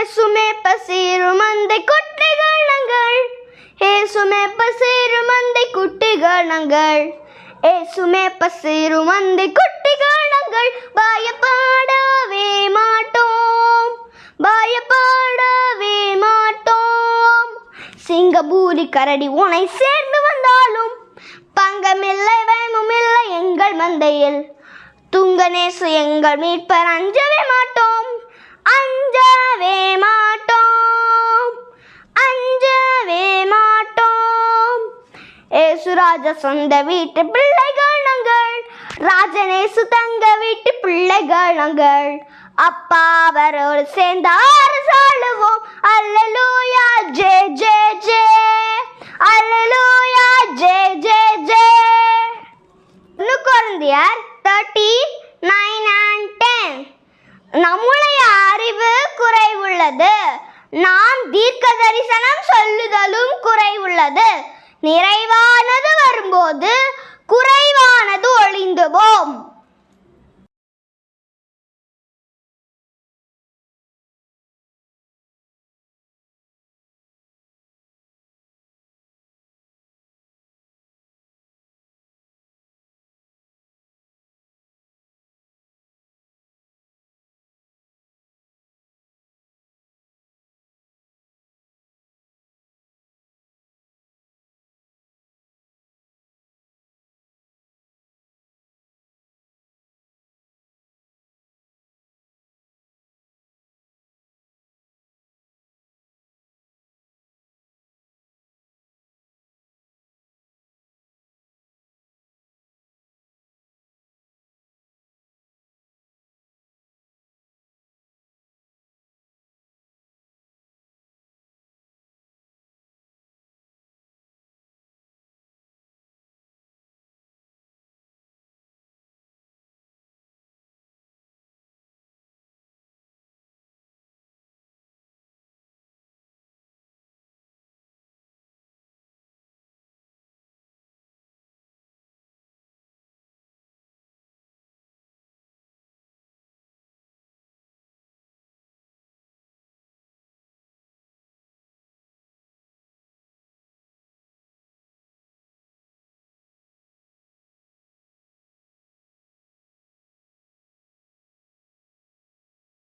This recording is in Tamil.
ஏசுமே பசீரும் அந்த குட்டிகள் நாங்கள், ஏசுமே பசீரும் அந்த குட்டிகள் நாங்கள், ஏசுமே பசீரும் அந்த குட்டிகள் நாங்கள். பயப்படவே மாட்டோம், பயப்படவே மாட்டோம். சிங்கப்பூரி கரடி உனை சேர்ந்து வந்தாலும் பங்கமில்லை பயமுமில்லை எங்கள் மந்தையில். துங்கநேசு எங்கள் மீட்பர், அஞ்சவே மாட்டோம், அஞ்சவே மாட்டோம், அஞ்சவே மாட்டோம். ஏசுராஜா சொந்த வீட்டு பிள்ளைகள் நாங்கள், ராஜனேசு தங்க வீட்டு பிள்ளைகள் நாங்கள். அப்பா அவரோடு சேர்ந்து அரசாளுவோம். அல்லேலூயா ஜே ஜே ஜே, அல்லேலூயா ஜே ஜே ஜே. கொரிந்தியர் 13:9-10. நம்முடைய அறிவு குறைவுள்ளது, நாம் தீர்க்க தரிசனம் சொல்லுதலும் குறைவுள்ளது. நிறைவானது வரும்போது குறைவானது ஒழிந்து போம்.